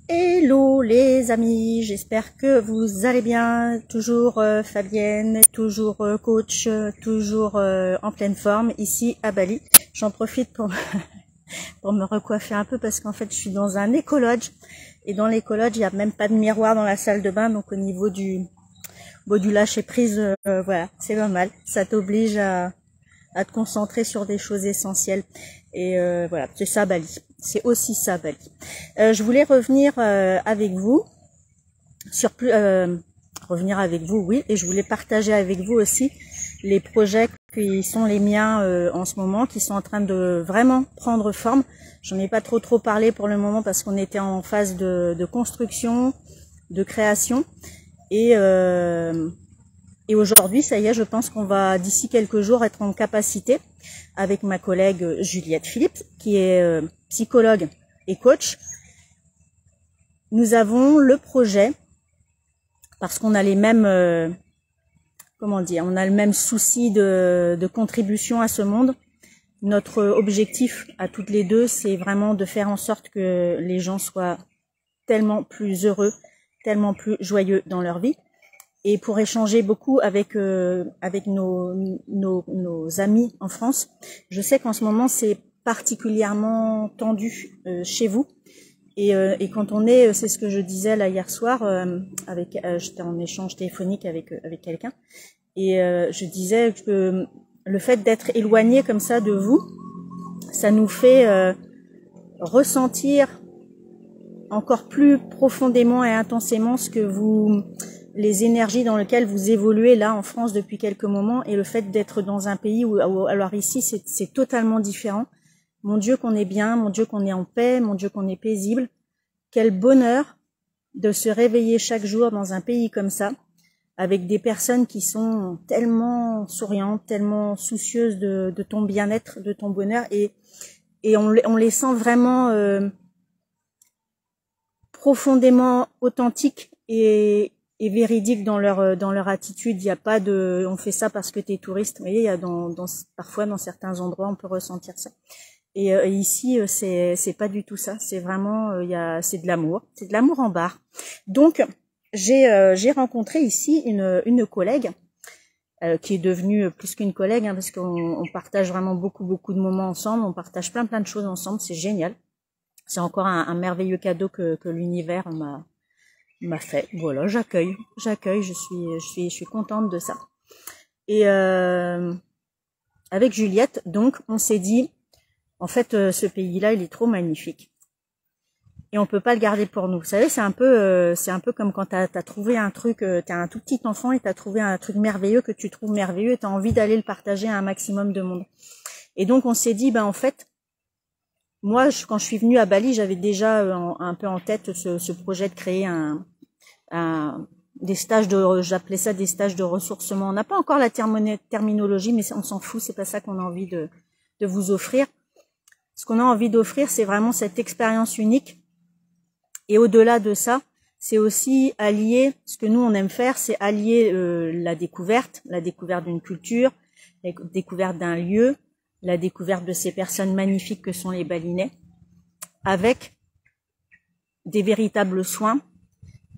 Hello les amis, j'espère que vous allez bien, toujours Fabienne, toujours coach, toujours en pleine forme ici à Bali. J'en profite pour, pour me recoiffer un peu parce qu'en fait je suis dans un écolodge et dans l'écolodge il n'y a même pas de miroir dans la salle de bain, donc au niveau du lâcher prise, voilà, c'est pas mal, ça t'oblige à te concentrer sur des choses essentielles. Et voilà, c'est ça Bali. C'est aussi ça Bali. Je voulais revenir avec vous sur revenir avec vous, oui, et je voulais partager avec vous aussi les projets qui sont les miens en ce moment, qui sont en train de vraiment prendre forme. J'en ai pas trop parlé pour le moment parce qu'on était en phase de construction, de création, et aujourd'hui, ça y est, je pense qu'on va d'ici quelques jours être en capacité, avec ma collègue Juliette Philippe, qui est psychologue et coach. Nous avons le projet, parce qu'on a les mêmes, comment dire, on a le même souci de contribution à ce monde. Notre objectif à toutes les deux, c'est vraiment de faire en sorte que les gens soient tellement plus heureux, tellement plus joyeux dans leur vie. Et pour échanger beaucoup avec nos amis en France, je sais qu'en ce moment c'est particulièrement tendu chez vous. Et quand on est, c'est ce que je disais là hier soir, j'étais en échange téléphonique avec quelqu'un, et je disais que le fait d'être éloigné comme ça de vous, ça nous fait ressentir encore plus profondément et intensément les énergies dans lesquelles vous évoluez là en France depuis quelques moments, et le fait d'être dans un pays où alors ici c'est totalement différent. Mon Dieu qu'on est bien, mon Dieu qu'on est en paix, mon Dieu qu'on est paisible. Quel bonheur de se réveiller chaque jour dans un pays comme ça, avec des personnes qui sont tellement souriantes, tellement soucieuses de ton bien-être, de ton bonheur, et on les sent vraiment profondément authentiques et véridiques dans leur attitude. Il n'y a pas de on fait ça parce que t'es touriste. Vous voyez, il y a parfois dans certains endroits on peut ressentir ça. Et ici c'est pas du tout ça. C'est vraiment c'est de l'amour en barre. Donc j'ai rencontré ici une collègue qui est devenue plus qu'une collègue, hein, parce qu'on partage vraiment beaucoup de moments ensemble. On partage plein de choses ensemble. C'est génial. C'est encore un merveilleux cadeau que l'univers m'a fait. Voilà, j'accueille, je suis contente de ça. Et avec Juliette, donc, on s'est dit, en fait, ce pays-là, il est trop magnifique, et on peut pas le garder pour nous. Vous savez, c'est un peu comme quand t'as trouvé un truc, t'es un tout petit enfant et t'as trouvé un truc merveilleux que tu trouves merveilleux et t'as envie d'aller le partager à un maximum de monde. Et donc, on s'est dit, ben en fait, moi, quand je suis venue à Bali, j'avais déjà un peu en tête ce projet de créer des stages j'appelais ça des stages de ressourcement. On n'a pas encore la terminologie, mais on s'en fout, c'est pas ça qu'on a envie de vous offrir. Ce qu'on a envie d'offrir, c'est vraiment cette expérience unique. Et au-delà de ça, c'est aussi allier, ce que nous on aime faire, c'est allier la découverte d'une culture, la découverte d'un lieu, la découverte de ces personnes magnifiques que sont les Balinais, avec des véritables soins,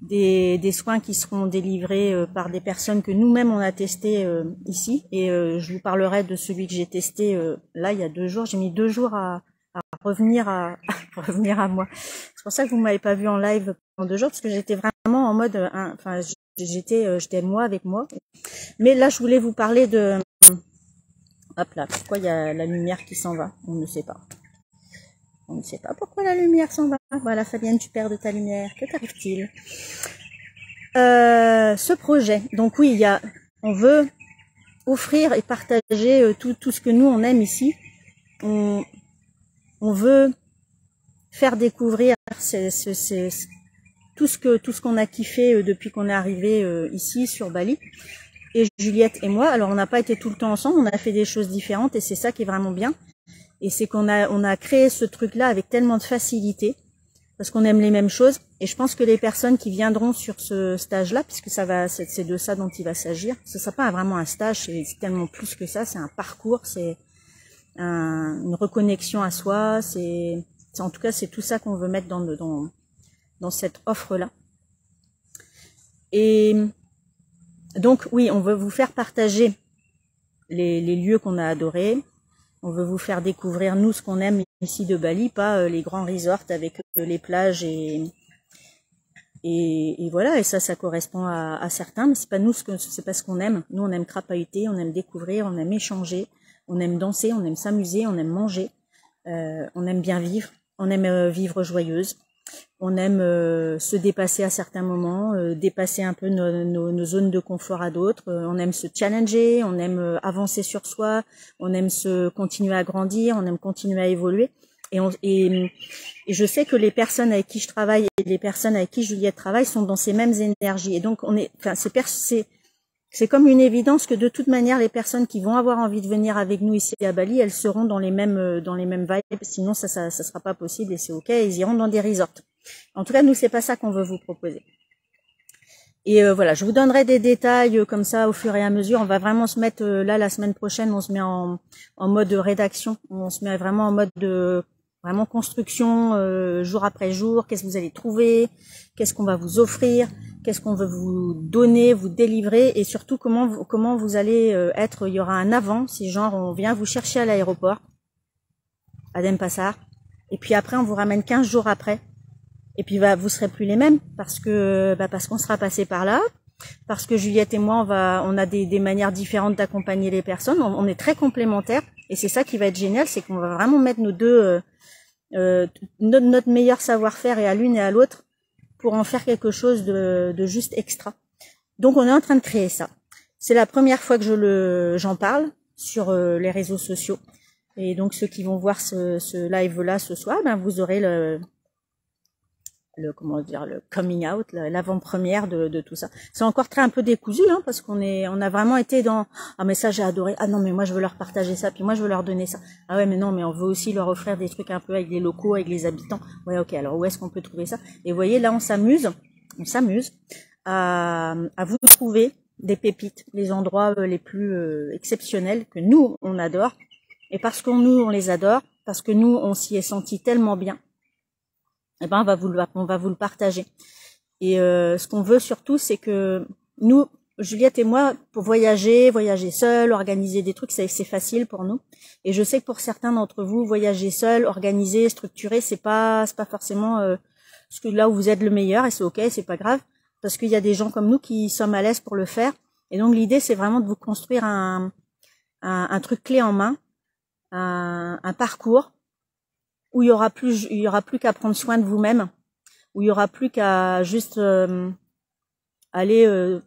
des soins qui seront délivrés par des personnes que nous-mêmes on a testé ici. Et je vous parlerai de celui que j'ai testé là il y a 2 jours. J'ai mis 2 jours à revenir à moi. C'est pour ça que vous m'avez pas vu en live pendant 2 jours, parce que j'étais vraiment en mode, j'étais moi avec moi. Mais là, je voulais vous parler de, hop là, pourquoi il y a la lumière qui s'en va? On ne sait pas. On ne sait pas pourquoi la lumière s'en va. Voilà, Fabienne, tu perds de ta lumière. Que t'arrive-t-il? Ce projet. Donc oui, on veut offrir et partager tout ce que nous on aime ici. On veut faire découvrir tout ce qu'on a kiffé depuis qu'on est arrivé ici sur Bali. Et Juliette et moi, alors on n'a pas été tout le temps ensemble, on a fait des choses différentes, et c'est ça qui est vraiment bien. Et c'est qu'on a créé ce truc-là avec tellement de facilité, parce qu'on aime les mêmes choses. Et je pense que les personnes qui viendront sur ce stage-là, puisque c'est de ça dont il va s'agir, ce sera pas vraiment un stage, c'est tellement plus que ça, c'est un parcours, c'est une reconnexion à soi, en tout cas c'est tout ça qu'on veut mettre dans dans cette offre-là. Et donc, oui, on veut vous faire partager les lieux qu'on a adorés. On veut vous faire découvrir, nous, ce qu'on aime ici de Bali, pas les grands resorts avec les plages et voilà. Et ça correspond à certains, mais c'est pas nous, c'est pas ce qu'on aime. Nous, on aime crapahuter, on aime découvrir, on aime échanger, on aime danser, on aime s'amuser, on aime manger, on aime bien vivre, on aime vivre joyeuse. On aime se dépasser à certains moments, dépasser un peu nos zones de confort à d'autres. On aime se challenger, on aime avancer sur soi, on aime se continuer à grandir, on aime continuer à évoluer. Et je sais que les personnes avec qui je travaille et les personnes avec qui Juliette travaille sont dans ces mêmes énergies. Et donc c'est comme une évidence que de toute manière les personnes qui vont avoir envie de venir avec nous ici à Bali, elles seront dans les mêmes vibes. Sinon ça sera pas possible et c'est ok. Ils iront dans des resorts. En tout cas, nous c'est pas ça qu'on veut vous proposer. Et voilà, je vous donnerai des détails comme ça au fur et à mesure. On va vraiment se mettre là la semaine prochaine, on se met en mode rédaction. On se met vraiment en mode de vraiment construction jour après jour. Qu'est-ce que vous allez trouver? Qu'est-ce qu'on va vous offrir? Qu'est-ce qu'on veut vous donner, vous délivrer? Et surtout, comment vous allez être. Il y aura un avant, si genre on vient vous chercher à l'aéroport, à Denpasar. Et puis après, on vous ramène 15 jours après. Et puis vous serez plus les mêmes parce qu'on sera passé par là, parce que Juliette et moi on a des manières différentes d'accompagner les personnes. On est très complémentaires et c'est ça qui va être génial, c'est qu'on va vraiment mettre nos deux notre meilleur savoir-faire et à l'une et à l'autre pour en faire quelque chose de juste extra. Donc on est en train de créer ça. C'est la première fois que j'en parle sur les réseaux sociaux. Et donc ceux qui vont voir ce live là ce soir, vous aurez le coming out, l'avant-première de tout ça. C'est encore un peu décousu, hein, parce on a vraiment été dans, ah, mais ça, j'ai adoré. Ah non, mais moi, je veux leur partager ça. Puis moi, je veux leur donner ça. Ah ouais, mais non, mais on veut aussi leur offrir des trucs un peu avec les locaux, avec les habitants. Ouais, ok. Alors, où est-ce qu'on peut trouver ça? Et vous voyez, là, on s'amuse à vous trouver des pépites, les endroits les plus exceptionnels que nous, on adore. Et parce que nous, on les adore, parce que nous, on s'y est senti tellement bien, eh ben, on va vous le partager. Et ce qu'on veut surtout, c'est que nous, Juliette et moi, pour voyager seul, organiser des trucs, c'est facile pour nous. Et je sais que pour certains d'entre vous, voyager seul, organiser, structurer, c'est pas forcément ce que là où vous êtes le meilleur, et c'est ok, c'est pas grave, parce qu'il y a des gens comme nous qui sommes à l'aise pour le faire. Et donc l'idée, c'est vraiment de vous construire un truc clé en main, un parcours où il y aura plus qu'à prendre soin de vous-même, où il y aura plus qu'à juste aller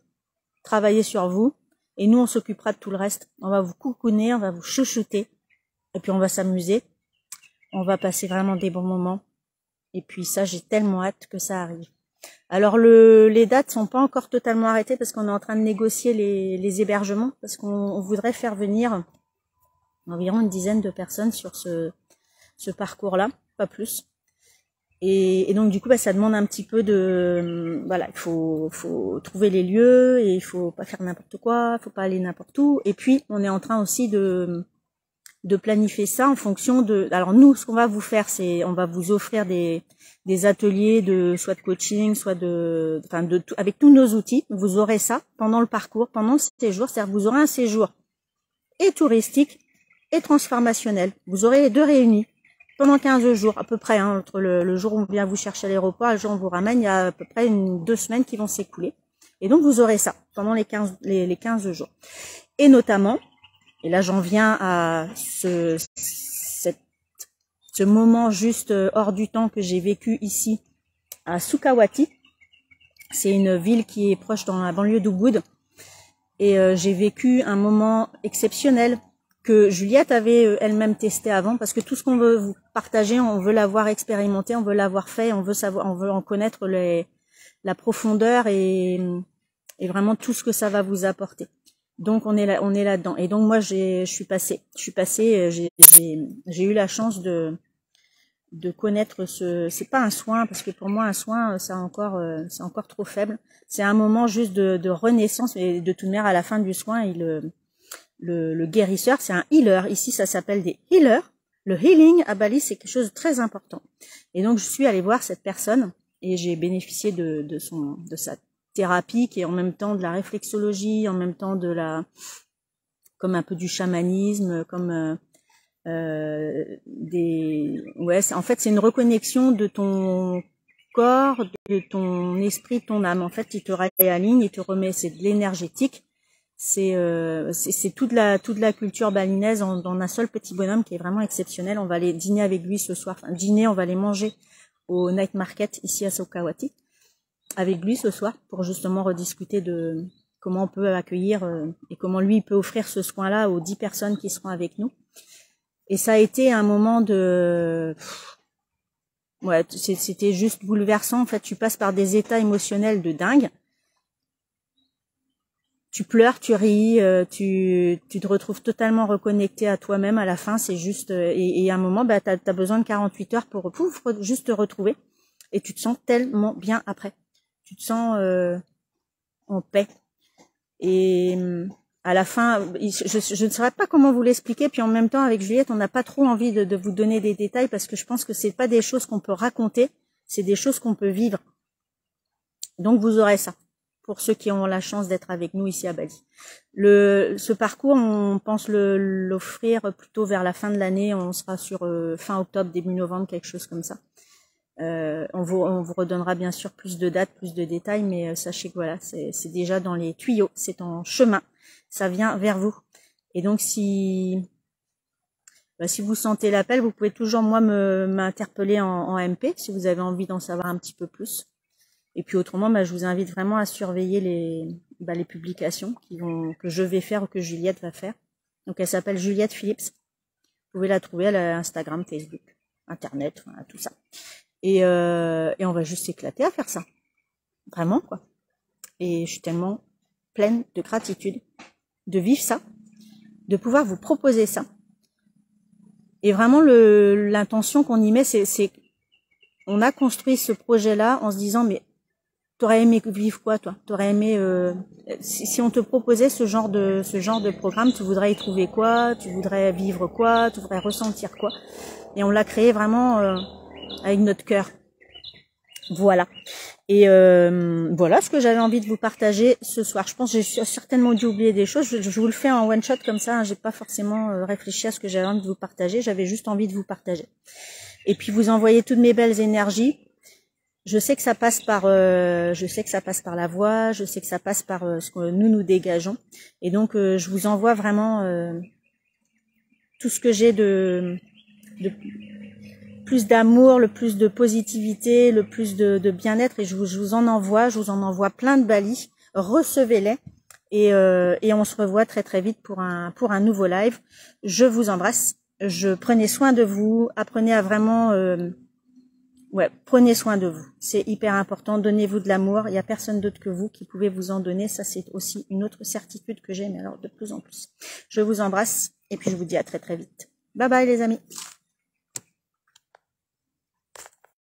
travailler sur vous, et nous on s'occupera de tout le reste. On va vous coucouner, on va vous chouchouter, et puis on va s'amuser, on va passer vraiment des bons moments, et puis ça, j'ai tellement hâte que ça arrive. Alors les dates sont pas encore totalement arrêtées parce qu'on est en train de négocier les hébergements, parce qu'on voudrait faire venir environ une dizaine de personnes sur ce parcours-là, pas plus. Et donc du coup, ça demande un petit peu de, voilà, il faut trouver les lieux et il faut pas faire n'importe quoi, faut pas aller n'importe où. Et puis on est en train aussi de planifier ça en fonction de. Alors nous, ce qu'on va vous faire, c'est on va vous offrir des ateliers soit de coaching, soit avec tous nos outils. Vous aurez ça pendant le parcours, pendant le séjour. C'est-à-dire vous aurez un séjour et touristique et transformationnel. Vous aurez les deux réunis pendant 15 jours à peu près, hein, entre le jour où on vient vous chercher à l'aéroport et le jour où on vous ramène, il y a à peu près 2 semaines qui vont s'écouler. Et donc vous aurez ça pendant les 15 jours. Et notamment, et là j'en viens à ce moment juste hors du temps que j'ai vécu ici à Sukawati. C'est une ville qui est proche dans la banlieue d'Ubud. Et j'ai vécu un moment exceptionnel que Juliette avait elle-même testé avant, parce que tout ce qu'on veut vous partager, on veut l'avoir expérimenté, on veut l'avoir fait, on veut en connaître la profondeur et vraiment tout ce que ça va vous apporter. Donc on est là-dedans. Et donc moi j'ai eu la chance de connaître c'est pas un soin, parce que pour moi un soin c'est encore trop faible. C'est un moment juste de renaissance, et de toute manière à la fin du soin, le guérisseur, c'est un healer. Ici, ça s'appelle des healers. Le healing à Bali, c'est quelque chose de très important. Et donc, je suis allée voir cette personne et j'ai bénéficié de sa thérapie qui est en même temps de la réflexologie, en même temps comme un peu du chamanisme, comme en fait c'est une reconnexion de ton corps, de ton esprit, de ton âme. En fait, il te réaligne, il te remet, c'est de l'énergétique. C'est toute la culture balinaise dans un seul petit bonhomme qui est vraiment exceptionnel. On va aller dîner avec lui ce soir. Enfin, dîner, on va aller manger au night market ici à Sokawati avec lui ce soir pour justement rediscuter de comment on peut accueillir et comment lui il peut offrir ce soin-là aux 10 personnes qui seront avec nous. Et ça a été un moment ouais, c'était juste bouleversant. En fait, tu passes par des états émotionnels de dingue. Tu pleures, tu ris, tu te retrouves totalement reconnecté à toi-même à la fin. C'est juste et à un moment, bah t'as besoin de 48 heures pour juste te retrouver et tu te sens tellement bien après. Tu te sens en paix. Et à la fin, je ne saurais pas comment vous l'expliquer. Puis en même temps, avec Juliette, on n'a pas trop envie de vous donner des détails parce que je pense que c'est pas des choses qu'on peut raconter, c'est des choses qu'on peut vivre. Donc vous aurez ça pour ceux qui ont la chance d'être avec nous ici à Bali. Ce parcours, on pense l'offrir plutôt vers la fin de l'année. On sera sur fin octobre, début novembre, quelque chose comme ça. On vous redonnera bien sûr plus de dates, plus de détails, mais sachez que voilà, c'est déjà dans les tuyaux, c'est en chemin, ça vient vers vous. Et donc si vous sentez l'appel, vous pouvez toujours moi m'interpeller en MP si vous avez envie d'en savoir un petit peu plus. Et puis autrement, je vous invite vraiment à surveiller les publications que je vais faire ou que Juliette va faire. Donc elle s'appelle Juliette Phillips. Vous pouvez la trouver à Instagram, Facebook, Internet, voilà, tout ça. Et on va juste s'éclater à faire ça. Vraiment, quoi. Et je suis tellement pleine de gratitude de vivre ça, de pouvoir vous proposer ça. Et vraiment, l'intention qu'on y met, c'est on a construit ce projet-là en se disant, mais t'aurais aimé vivre quoi, toi? T'aurais aimé, si on te proposait ce genre de programme, tu voudrais y trouver quoi? Tu voudrais vivre quoi? Tu voudrais ressentir quoi? Et on l'a créé vraiment avec notre cœur. Voilà. Et voilà ce que j'avais envie de vous partager ce soir. Je pense que j'ai certainement dû oublier des choses. Je vous le fais en one shot comme ça. J'ai pas forcément réfléchi à ce que j'avais envie de vous partager. J'avais juste envie de vous partager. Et puis vous envoyez toutes mes belles énergies. Je sais que ça passe par la voix. Je sais que ça passe par ce que nous dégageons. Et donc je vous envoie vraiment tout ce que j'ai de plus d'amour, le plus de positivité, le plus de bien-être, et je vous en envoie plein de Bali. Recevez-les et on se revoit très très vite pour un nouveau live. Je vous embrasse. Prenez soin de vous, apprenez à vraiment prenez soin de vous. C'est hyper important. Donnez-vous de l'amour. Il n'y a personne d'autre que vous qui pouvez vous en donner. Ça, c'est aussi une autre certitude que j'ai, mais alors de plus en plus. Je vous embrasse et puis je vous dis à très très vite. Bye bye les amis.